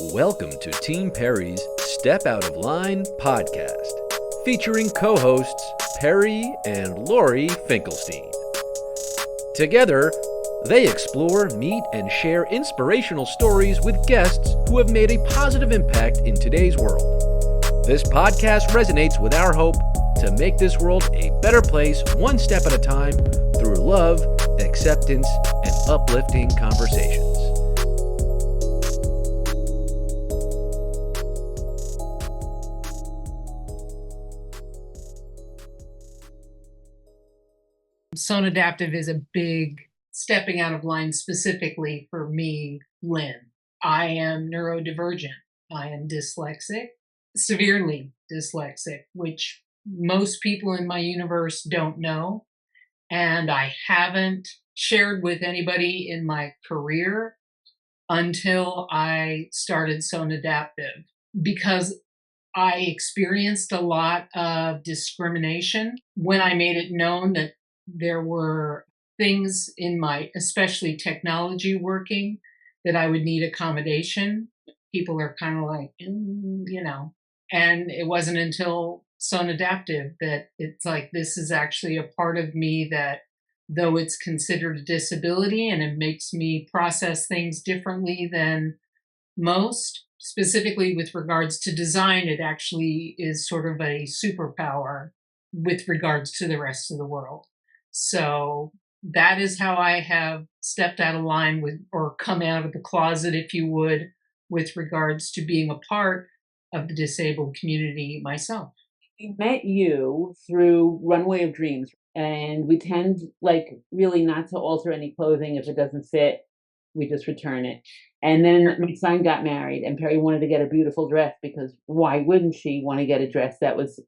Welcome to Team Perry's Step Out of Line podcast, featuring co-hosts Perry and Lori Finkelstein. Together, they explore, meet, and share inspirational stories with guests who have made a positive impact in today's world. This podcast resonates with our hope to make this world a better place one step at a time through love, acceptance, and uplifting conversations. Sewn Adaptive is a big stepping out of line specifically for me, Lynn. I am neurodivergent. I am dyslexic, severely dyslexic, which most people in my universe don't know. And I haven't shared with anybody in my career until I started Sewn Adaptive, because I experienced a lot of discrimination when I made it known that there were things in my, especially technology working, that I would need accommodation. People are kind of like, and it wasn't until Sewn Adaptive that it's like, this is actually a part of me that, though it's considered a disability and it makes me process things differently than most, specifically with regards to design, it actually is sort of a superpower with regards to the rest of the world. So that is how I have stepped out of line with, or come out of the closet, if you would, with regards to being a part of the disabled community myself. I met you through Runway of Dreams, and we tend really not to alter any clothing. If it doesn't fit, we just return it. And then my son got married, and Perry wanted to get a beautiful dress, because why wouldn't she want to get a dress that was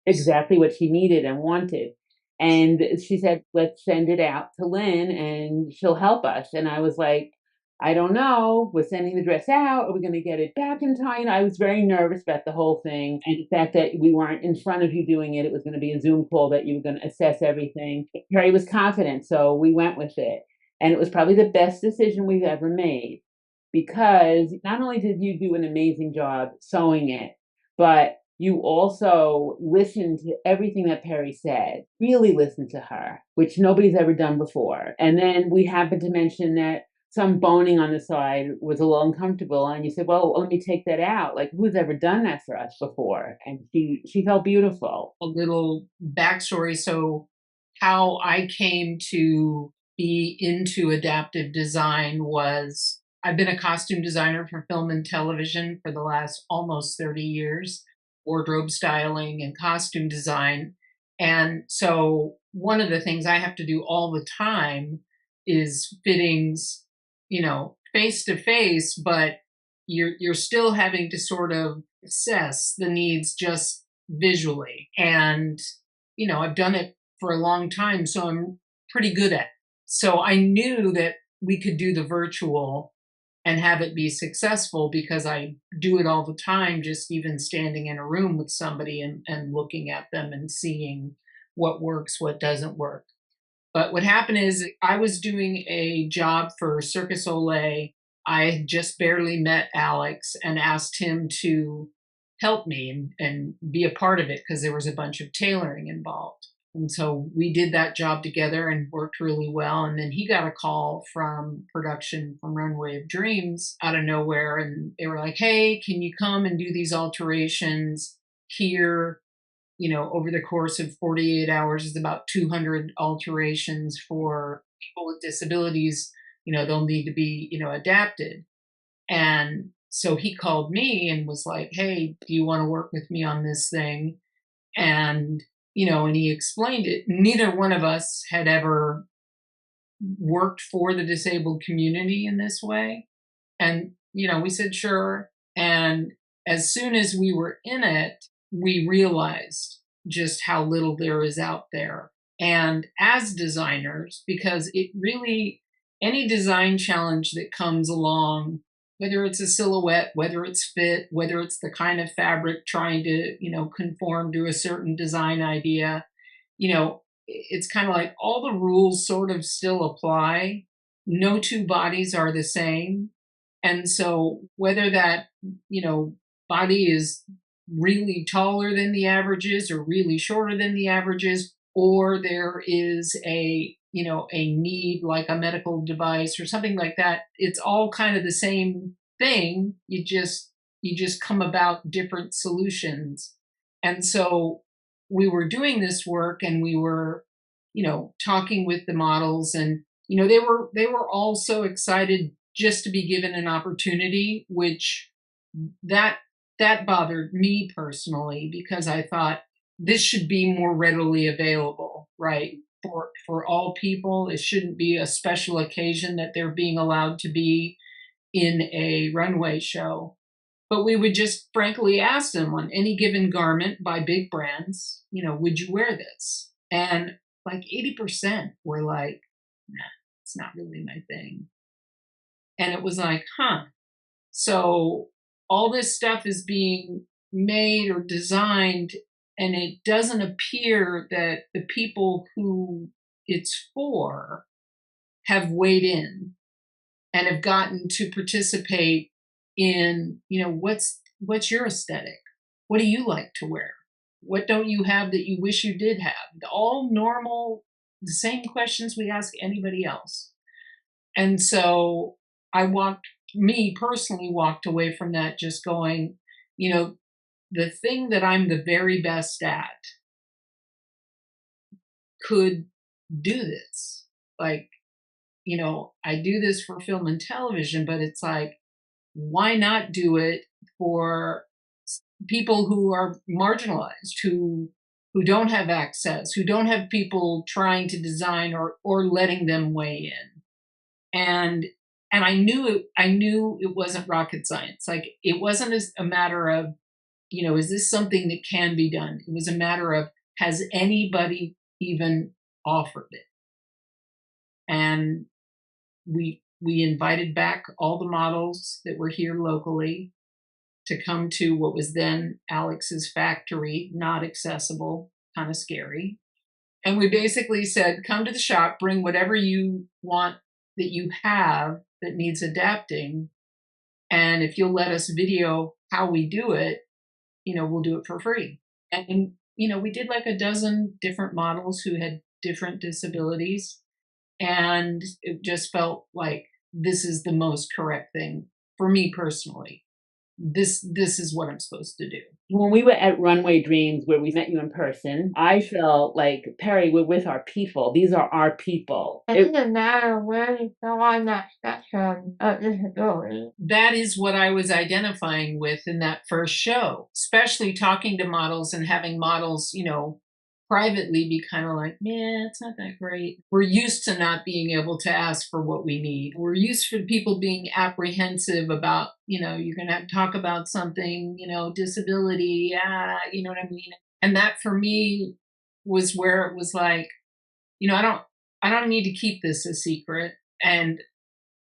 exactly what she needed and wanted? And she said, let's send it out to Lynn and she'll help us. And I was like, I don't know. We're sending the dress out. Are we going to get it back in time? I was very nervous about the whole thing. And the fact that we weren't in front of you doing it, it was going to be a Zoom call that you were going to assess everything. Perry was confident, so we went with it. And it was probably the best decision we've ever made, because not only did you do an amazing job sewing it, but you also listened to everything that Perry said, really listened to her, which nobody's ever done before. And then we happened to mention that some boning on the side was a little uncomfortable. And you said, well, let me take that out. Like, who's ever done that for us before? And she felt beautiful. A little backstory. So how I came to be into adaptive design was, I've been a costume designer for film and television for the last almost 30 years. Wardrobe styling and costume design. And so one of the things I have to do all the time is fittings, face to face, but you're still having to sort of assess the needs just visually. And, I've done it for a long time, so I'm pretty good at it. So I knew that we could do the virtual and have it be successful, because I do it all the time, just even standing in a room with somebody and looking at them and seeing what works, what doesn't work. But what happened is, I was doing a job for Circus Olay. I had just barely met Alex and asked him to help me and be a part of it, because there was a bunch of tailoring involved. And so we did that job together and worked really well. And then he got a call from production from Runway of Dreams out of nowhere. And they were like, hey, can you come and do these alterations here? Over the course of 48 hours is about 200 alterations for people with disabilities. They'll need to be, adapted. And so he called me and was like, hey, do you want to work with me on this thing? And and he explained it. Neither one of us had ever worked for the disabled community in this way. And, we said, sure. And as soon as we were in it, we realized just how little there is out there. And as designers, because it really, any design challenge that comes along, whether it's a silhouette, whether it's fit, whether it's the kind of fabric trying to, conform to a certain design idea, it's kind of like all the rules sort of still apply. No two bodies are the same. And so whether that, body is really taller than the averages or really shorter than the averages, or there is a need like a medical device or something like that, it's all kind of the same thing. You just come about different solutions. And so we were doing this work and we were, talking with the models, and they were all so excited just to be given an opportunity, which that that bothered me personally, because I thought this should be more readily available, right? For all people. It shouldn't be a special occasion that they're being allowed to be in a runway show. But we would just frankly ask them on any given garment by big brands, would you wear this? And like 80% were like, nah, it's not really my thing. And it was like, huh. So all this stuff is being made or designed, and it doesn't appear that the people who it's for have weighed in and have gotten to participate in, what's your aesthetic? What do you like to wear? What don't you have that you wish you did have? All normal, the same questions we ask anybody else. And so me personally walked away from that just going, the thing that I'm the very best at could do this. Like, I do this for film and television, but it's like, why not do it for people who are marginalized, who don't have access, who don't have people trying to design or letting them weigh in. And I knew it wasn't rocket science. Like, it wasn't a matter of, is this something that can be done? It was a matter of, has anybody even offered it? And we invited back all the models that were here locally to come to what was then Alex's factory, not accessible, kind of scary. And we basically said, come to the shop, bring whatever you want that you have that needs adapting. And if you'll let us video how we do it, we'll do it for free. And, we did like a dozen different models who had different disabilities. And it just felt like this is the most correct thing for me personally. This is what I'm supposed to do. When we were at Runway Dreams, where we met you in person, I felt like, Perry, we're with our people. These are our people. It doesn't matter where you go on that spectrum of disability. That is what I was identifying with in that first show, especially talking to models and having models, privately be kind of like, yeah, it's not that great. We're used to not being able to ask for what we need. We're used to people being apprehensive about, you're going to have to talk about something, disability, you know what I mean? And that for me was where it was like, I don't need to keep this a secret. And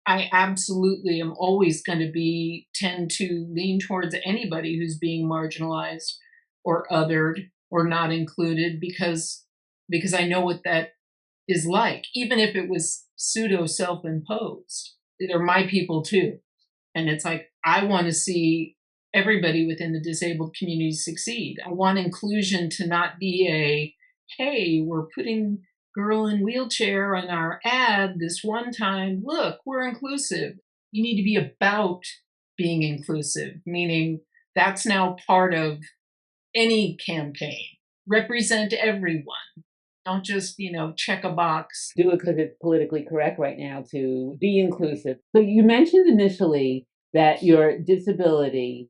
I absolutely am always going to tend to lean towards anybody who's being marginalized or othered or not included, because I know what that is like, even if it was pseudo self-imposed. They're my people too. And it's like, I want to see everybody within the disabled community succeed. I want inclusion to not be hey, we're putting girl in wheelchair on our ad this one time. Look, we're inclusive. You need to be about being inclusive, meaning that's now part of any campaign. Represent everyone. Don't just, check a box. Do it because it's politically correct right now to be inclusive. So you mentioned initially that your disability,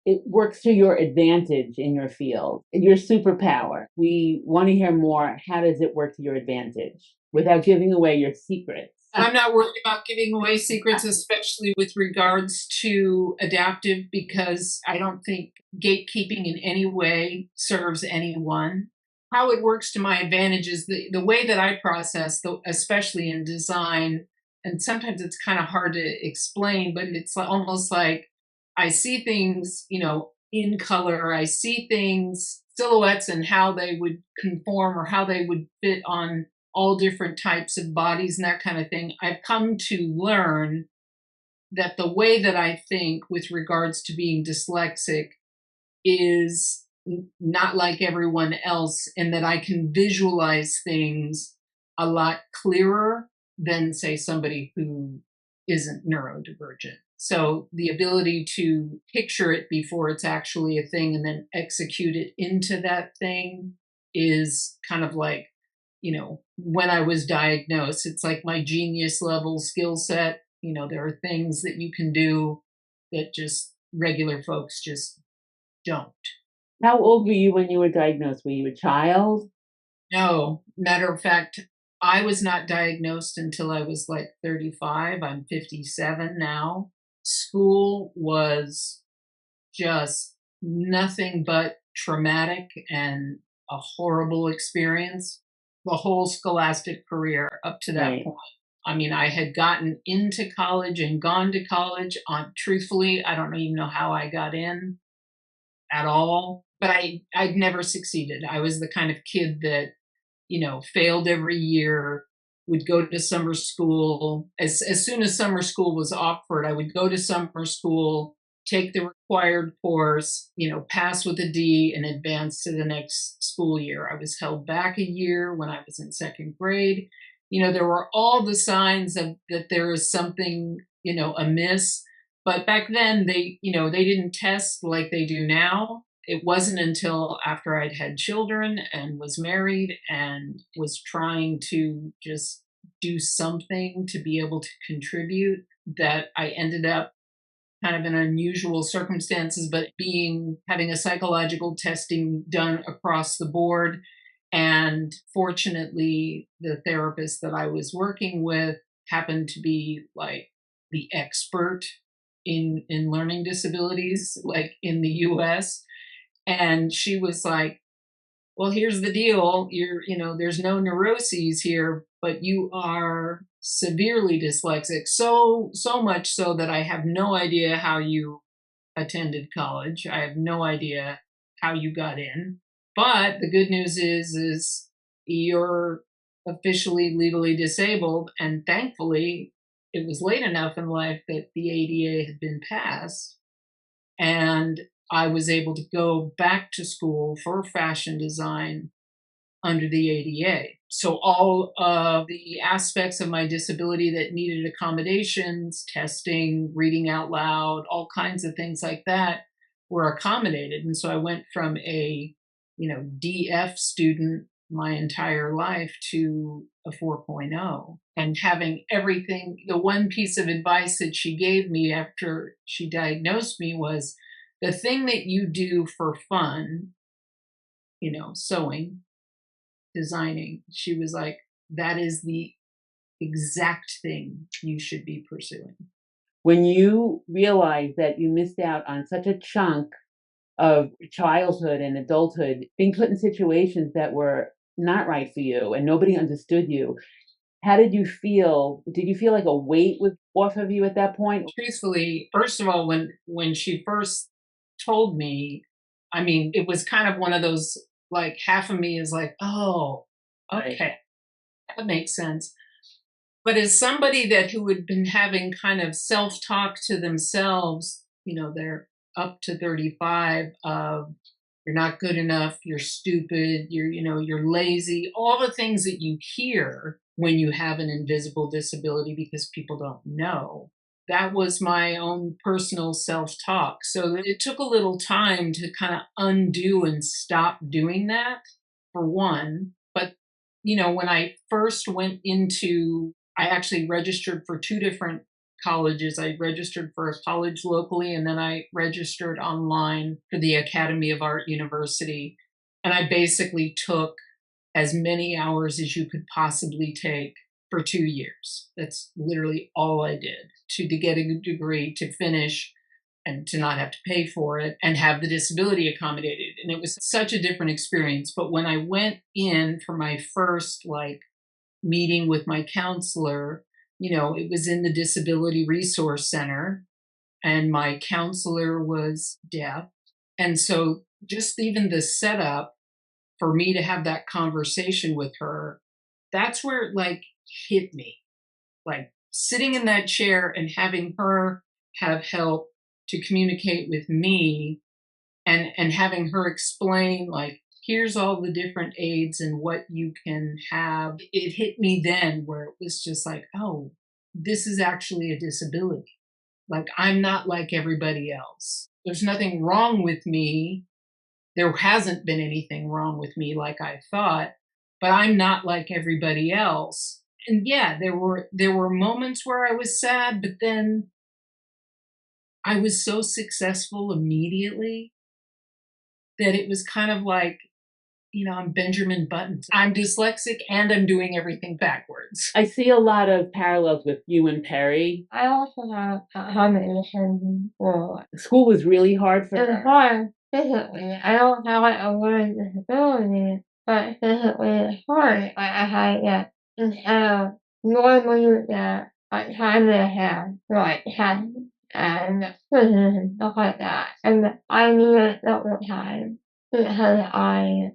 it works to your advantage in your field, your superpower. We want to hear more. How does it work to your advantage without giving away your secrets? I'm not worried about giving away secrets, especially with regards to adaptive, because I don't think gatekeeping in any way serves anyone. How it works to my advantage is the way that I process, especially in design, and sometimes it's kind of hard to explain, but it's almost like I see things, in color. I see things, silhouettes, and how they would conform or how they would fit on all different types of bodies and that kind of thing. I've come to learn that the way that I think with regards to being dyslexic is not like everyone else, and that I can visualize things a lot clearer than, say, somebody who isn't neurodivergent. So the ability to picture it before it's actually a thing and then execute it into that thing is kind of like, when I was diagnosed, it's like my genius level skill set. There are things that you can do that just regular folks just don't. How old were you when you were diagnosed? Were you a child? No, matter of fact, I was not diagnosed until I was like 35. I'm 57 now. School was just nothing but traumatic and a horrible experience. The whole scholastic career up to that Right. point. I mean, I had gotten into college and gone to college on, truthfully, I don't even know how I got in at all, but I'd never succeeded. I was the kind of kid that, failed every year, would go to summer school. As soon as summer school was offered, I would go to summer school, take the required course, pass with a D and advance to the next school year. I was held back a year when I was in second grade. There were all the signs of that there is something, amiss. But back then they didn't test like they do now. It wasn't until after I'd had children and was married and was trying to just do something to be able to contribute that I ended up kind of in unusual circumstances, but having a psychological testing done across the board. And fortunately, the therapist that I was working with happened to be like the expert in learning disabilities, like in the US. And she was like, well, here's the deal. There's no neuroses here, but you are severely dyslexic. So much so that I have no idea how you attended college. I have no idea how you got in. But the good news is you're officially legally disabled. And thankfully, it was late enough in life that the ADA had been passed. And I was able to go back to school for fashion design under the ADA. So all of the aspects of my disability that needed accommodations, testing, reading out loud, all kinds of things like that were accommodated. And so I went from a, DF student my entire life to a 4.0, and having everything. The one piece of advice that she gave me after she diagnosed me was, the thing that you do for fun, sewing, designing, she was like, that is the exact thing you should be pursuing. When you realized that you missed out on such a chunk of childhood and adulthood, being put in situations that were not right for you and nobody understood you, how did you feel? Did you feel like a weight was off of you at that point? Truthfully, first of all, when she first told me, I mean, it was kind of one of those, like, half of me is like, oh, okay, that makes sense. But as somebody who had been having kind of self-talk to themselves, they're up to 35 of, you're not good enough, you're stupid, you're lazy, all the things that you hear when you have an invisible disability because people don't know. That was my own personal self-talk. So it took a little time to kind of undo and stop doing that, for one. But, when I first went I actually registered for two different colleges. I registered for a college locally, and then I registered online for the Academy of Art University. And I basically took as many hours as you could possibly take for 2 years. That's literally all I did to get a degree, to finish and to not have to pay for it and have the disability accommodated. And it was such a different experience. But when I went in for my first meeting with my counselor, it was in the Disability Resource Center, and my counselor was deaf. And so just even the setup for me to have that conversation with her, that's where it hit me. Like sitting in that chair and having her have helped to communicate with me, and having her explain, like, here's all the different aids and what you can have. It hit me then where it was just like, oh, this is actually a disability. Like, I'm not like everybody else. There's nothing wrong with me. There hasn't been anything wrong with me like I thought, but I'm not like everybody else. And yeah, there were moments where I was sad, but then I was so successful immediately that it was kind of like, I'm Benjamin Button. I'm dyslexic and I'm doing everything backwards. I see a lot of parallels with you and Perry. I also have a combination for School was really hard for it's her. hard physically. I don't have like a learning disability, but physically it's hard. Like I had that instead of normally that like time and a half for like tests and quizzes and stuff like that. And I needed double time because I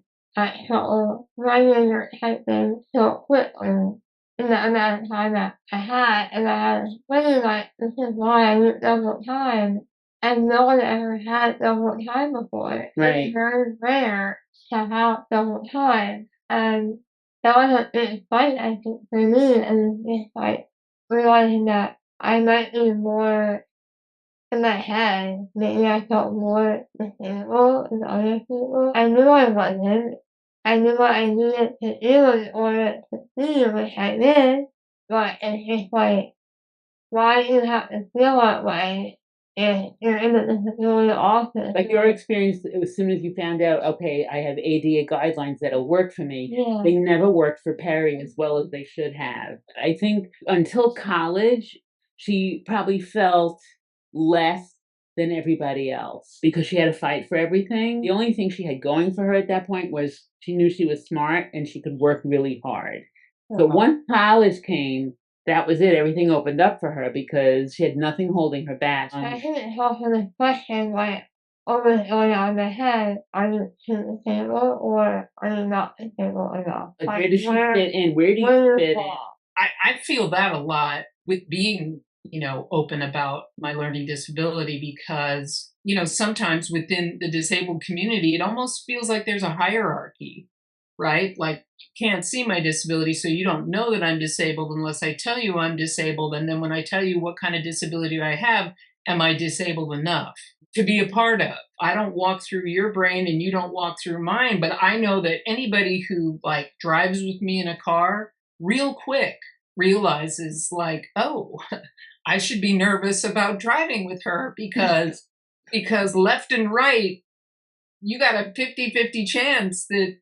felt writing or typing so quickly in the amount of time that I had, and I was really like, this is why I need double time. And no one ever had double time before. Right. It's very rare to have double time. And that was a big fight, I think, for me. And just like realizing that I might be more in my head. Maybe I felt more disabled than other people. I knew I wasn't. I knew what I needed to do in order to see, which I did. But it's just like, why do you have to feel that way if you're in the disability office? Like your experience, as soon as you found out, okay, I have ADA guidelines that'll work for me, Yeah. they never worked for Perry as well as they should have. I think until college, she probably felt less than everybody else because she had to fight for everything. The only thing she had going for her at that point was she knew she was smart and she could work really hard. So once college came, that was it. Everything opened up for her because she had nothing holding her back. I think it's also the question, like, always going on in my head, are you too disabled or are you not disabled enough? Like, where does she fit in? Where do you fit in? I feel that a lot with being, open about my learning disability because, sometimes within the disabled community, it almost feels like there's a hierarchy, right? Like, you can't see my disability, so you don't know that I'm disabled unless I tell you I'm disabled. And then when I tell you what kind of disability I have, am I disabled enough to be a part of? I don't walk through your brain and you don't walk through mine, but I know that anybody who like drives with me in a car real quick realizes like, oh, I should be nervous about driving with her because left and right, you got a 50-50 chance that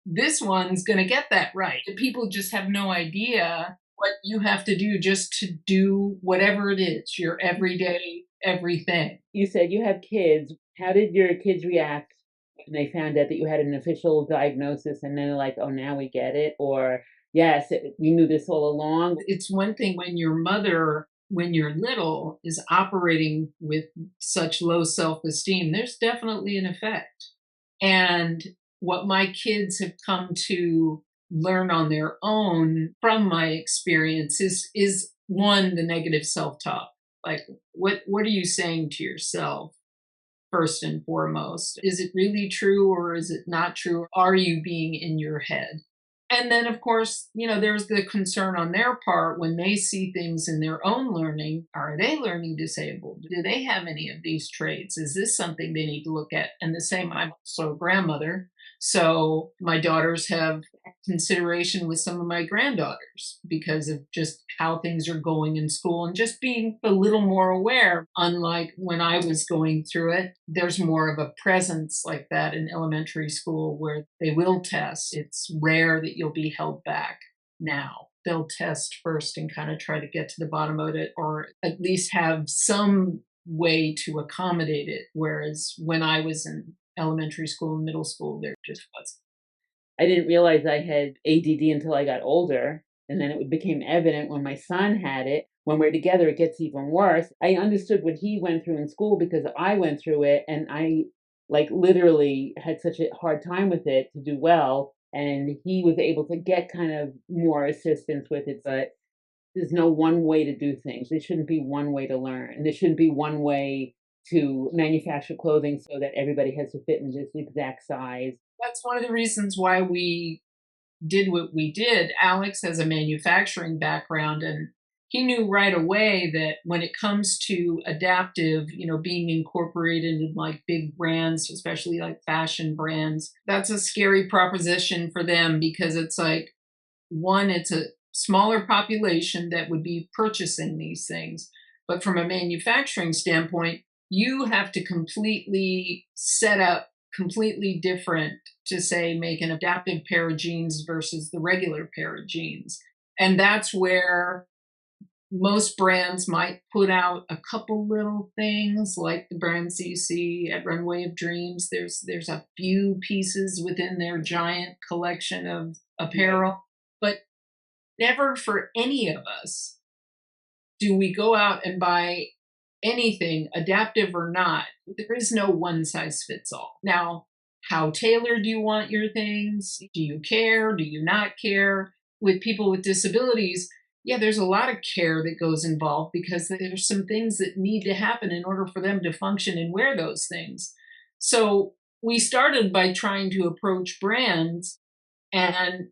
this one's going to get that right. People just have no idea what you have to do just to do whatever it is, your everyday everything. You said you have kids. How did your kids react when they found out that you had an official diagnosis and then they're like, oh, now we get it? Or, yes, we knew this all along? It's one thing when your mother, when you're little, is operating with such low self-esteem. There's definitely an effect. And what my kids have come to learn on their own from my experience is one, the negative self-talk. Like, what are you saying to yourself first and foremost? Is it really true or is it not true? Are you being in your head? And then, of course, there's the concern on their part when they see things in their own learning. Are they learning disabled? Do they have any of these traits? Is this something they need to look at? And the same, I'm also a grandmother. So my daughters have consideration with some of my granddaughters because of just how things are going in school and just being a little more aware. Unlike when I was going through it, there's more of a presence like that in elementary school where they will test. It's rare that you'll be held back now. They'll test first and kind of try to get to the bottom of it or at least have some way to accommodate it. Whereas when I was in elementary school and middle school, there just wasn't. I didn't realize I had ADD until I got older. And then it became evident when my son had it. When we're together, it gets even worse. I understood what he went through in school because I went through it and I literally had such a hard time with it to do well. And he was able to get kind of more assistance with it. But there's no one way to do things. There shouldn't be one way to learn. There shouldn't be one way to manufacture clothing so that everybody has to fit in this exact size. That's one of the reasons why we did what we did. Alex has a manufacturing background, and he knew right away that when it comes to adaptive, being incorporated in like big brands, especially like fashion brands, that's a scary proposition for them because it's like, one, it's a smaller population that would be purchasing these things. But from a manufacturing standpoint, you have to completely set up completely different to say make an adaptive pair of jeans versus the regular pair of jeans. And that's where most brands might put out a couple little things like the brands you see at Runway of Dreams. There's a few pieces within their giant collection of apparel, but never for any of us do we go out and buy anything, adaptive or not. There is no one size fits all. Now, how tailored do you want your things? Do you care? Do you not care? With people with disabilities, yeah, there's a lot of care that goes involved because there's some things that need to happen in order for them to function and wear those things. So we started by trying to approach brands and,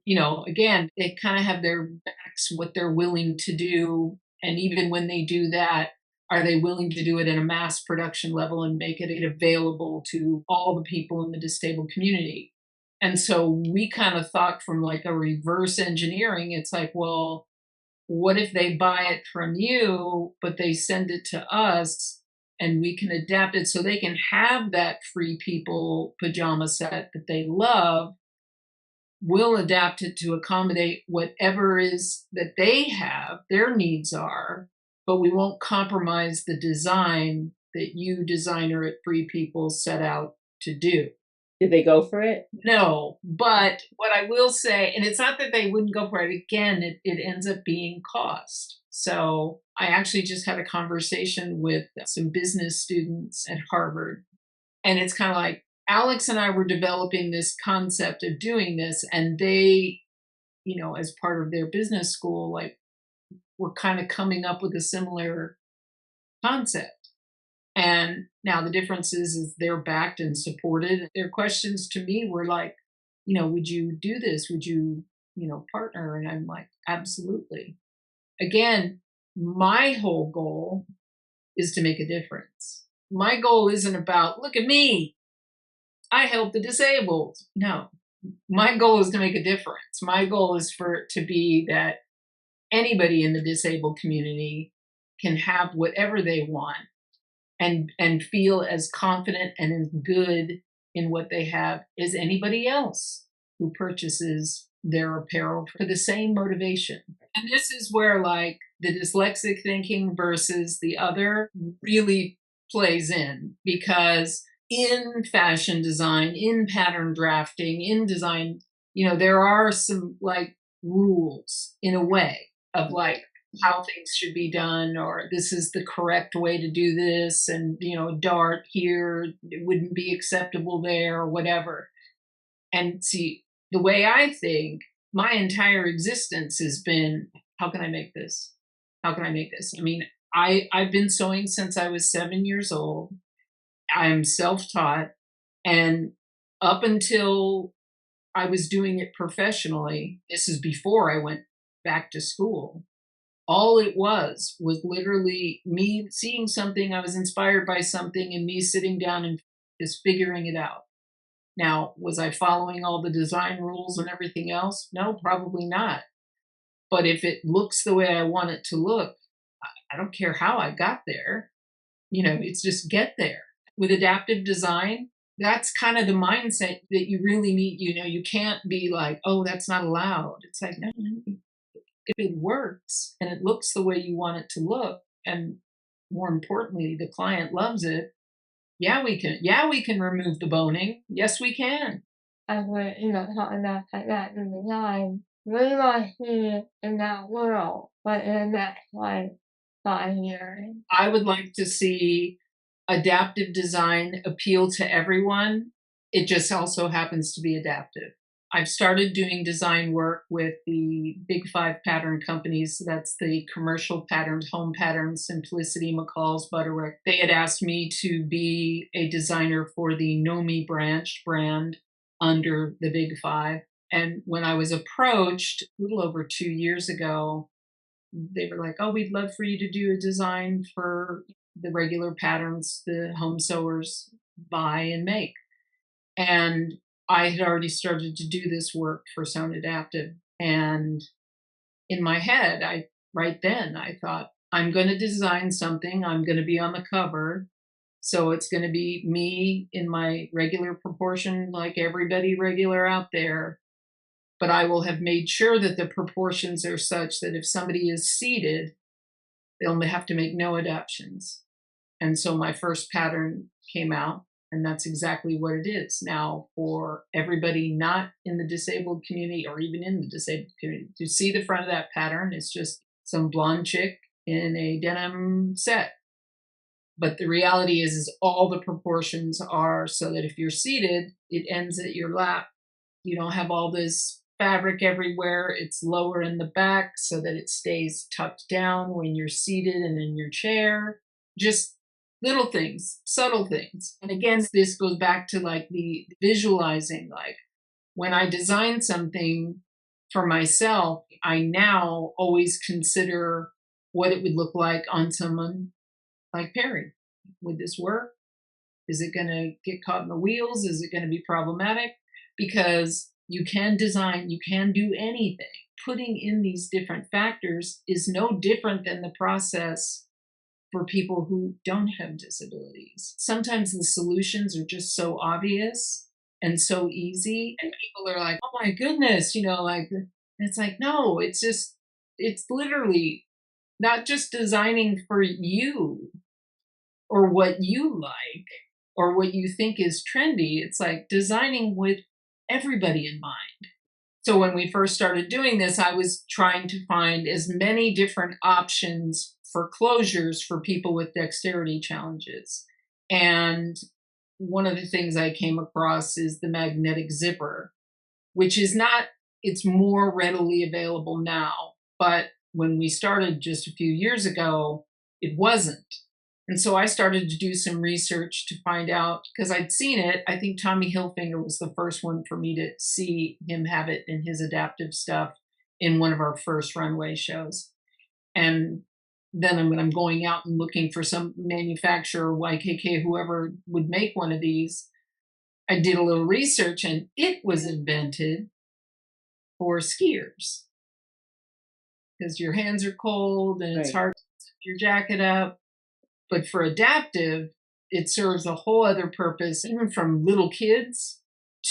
again, they kind of have their backs, what they're willing to do. And even when they do that, are they willing to do it at a mass production level and make it available to all the people in the disabled community? And so we kind of thought from like a reverse engineering, it's like, well, what if they buy it from you, but they send it to us and we can adapt it so they can have that Free People pajama set that they love? We'll adapt it to accommodate whatever is that they have, their needs are, but we won't compromise the design that you, designer at Free People, set out to do. Did they go for it? No, but what I will say, and it's not that they wouldn't go for it, again, it ends up being cost. So I actually just had a conversation with some business students at Harvard, and it's kind of like Alex and I were developing this concept of doing this, and they, as part of their business school, like, were kind of coming up with a similar concept. And now the difference is they're backed and supported. Their questions to me were like, would you do this? Would you, partner? And I'm like, absolutely. Again, my whole goal is to make a difference. My goal isn't about, look at me, I help the disabled. No, my goal is to make a difference. My goal is for it to be that anybody in the disabled community can have whatever they want and feel as confident and as good in what they have as anybody else who purchases their apparel for the same motivation. And this is where like the dyslexic thinking versus the other really plays in, because in fashion design, in pattern drafting, in design, there are some like rules in a way of like how things should be done, or this is the correct way to do this, and dart here, it wouldn't be acceptable there, or whatever. And see, the way I think, my entire existence has been, how can I make this? How can I make this? I mean, I've been sewing since I was 7 years old. I'm self-taught, and up until I was doing it professionally, this is before I went back to school, all it was literally me seeing something, I was inspired by something, and me sitting down and just figuring it out. Now, was I following all the design rules and everything else? No, probably not. But if it looks the way I want it to look, I don't care how I got there. It's just get there. With adaptive design, that's kind of the mindset that you really need. You can't be like, oh, that's not allowed. It's like, no, if it works and it looks the way you want it to look, and more importantly, the client loves it, we can remove the boning. Yes, we can. As we're, talking about like that in design, where do I see in that world, but in the next like 5 years? I would like to see adaptive design appeal to everyone. It just also happens to be adaptive. I've started doing design work with the big 5 pattern companies. That's the Commercial Patterns, Home Patterns, Simplicity, McCall's, Butterwick. They had asked me to be a designer for the Nomi Branch brand under the big 5. And when I was approached a little over 2 years ago, they were like, oh, we'd love for you to do a design for the regular patterns the home sewers buy and make. And I had already started to do this work for Sewn Adaptive. And in my head, right then, I thought, I'm going to design something. I'm going to be on the cover. So it's going to be me in my regular proportion, like everybody regular out there. But I will have made sure that the proportions are such that if somebody is seated, they'll have to make no adaptations. And so my first pattern came out, and that's exactly what it is. Now, for everybody not in the disabled community or even in the disabled community, to see the front of that pattern, it's just some blonde chick in a denim set. But the reality is all the proportions are so that if you're seated, it ends at your lap. You don't have all this fabric everywhere. It's lower in the back so that it stays tucked down when you're seated and in your chair. Just little things, subtle things. And again, this goes back to like the visualizing. Like when I design something for myself, I now always consider what it would look like on someone like Perry. Would this work? Is it going to get caught in the wheels? Is it going to be problematic? Because you can design, you can do anything. Putting in these different factors is no different than the process for people who don't have disabilities. Sometimes the solutions are just so obvious and so easy, and people are like, oh my goodness, like, it's like, no, it's literally not just designing for you or what you like or what you think is trendy. It's like designing with everybody in mind. So when we first started doing this, I was trying to find as many different options for closures for people with dexterity challenges. And one of the things I came across is the magnetic zipper, which is not, it's more readily available now. But when we started just a few years ago, it wasn't. And so I started to do some research to find out, because I'd seen it. I think Tommy Hilfiger was the first one for me to see him have it in his adaptive stuff in one of our first runway shows. And then when I'm going out and looking for some manufacturer, YKK, whoever would make one of these, I did a little research, and it was invented for skiers because your hands are cold and it's hard to zip your jacket up. But for adaptive, it serves a whole other purpose, even from little kids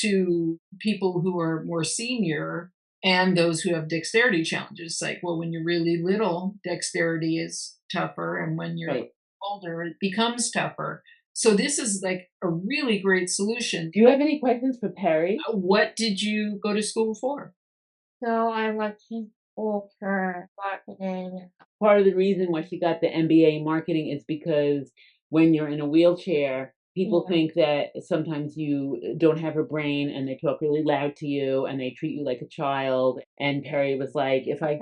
to people who are more senior and those who have dexterity challenges. Like, well, when you're really little, dexterity is tougher. And when you're older, it becomes tougher. So this is like a really great solution. Do you have any questions for Perry? What did you go to school for? So I went to school for marketing. Part of the reason why she got the MBA in marketing is because when you're in a wheelchair, people think that sometimes you don't have a brain and they talk really loud to you and they treat you like a child. And Perry was like, I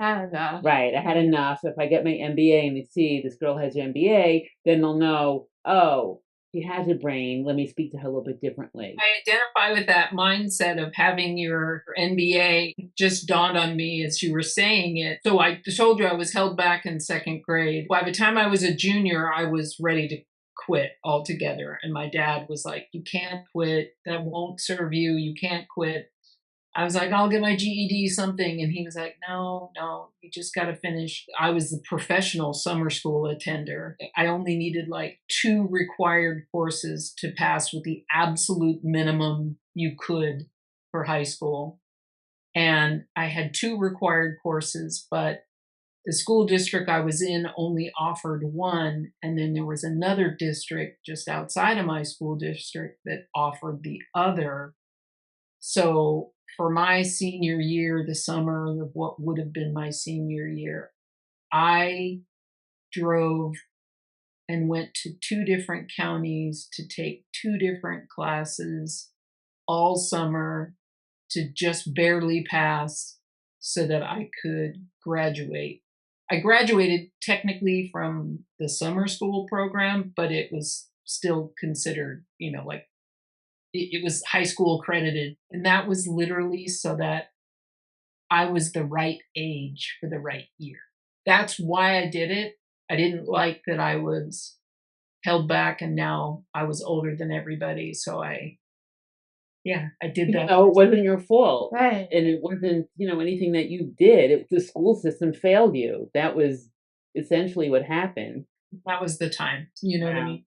had enough. If I get my MBA and they see this girl has an MBA, then they'll know, oh, she has a brain. Let me speak to her a little bit differently. I identify with that mindset of having your MBA. Just dawned on me as you were saying it. So I told you I was held back in second grade. By the time I was a junior, I was ready to quit altogether. And my dad was like, you can't quit. That won't serve you. You can't quit. I was like, I'll get my GED something. And he was like, no, you just got to finish. I was the professional summer school attender. I only needed like 2 required courses to pass with the absolute minimum you could for high school. And I had 2 required courses, but the school district I was in only offered 1. And then there was another district just outside of my school district that offered the other. So for my senior year, the summer of what would have been my senior year, I drove and went to 2 different counties to take 2 different classes all summer to just barely pass so that I could graduate. I graduated technically from the summer school program, but it was still considered, like it was high school accredited. And that was literally so that I was the right age for the right year. That's why I did it. I didn't like that I was held back and now I was older than everybody. So I did that. It wasn't your fault. Right. And it wasn't, anything that you did. The school system failed you. That was essentially what happened. That was the time. You know what I mean?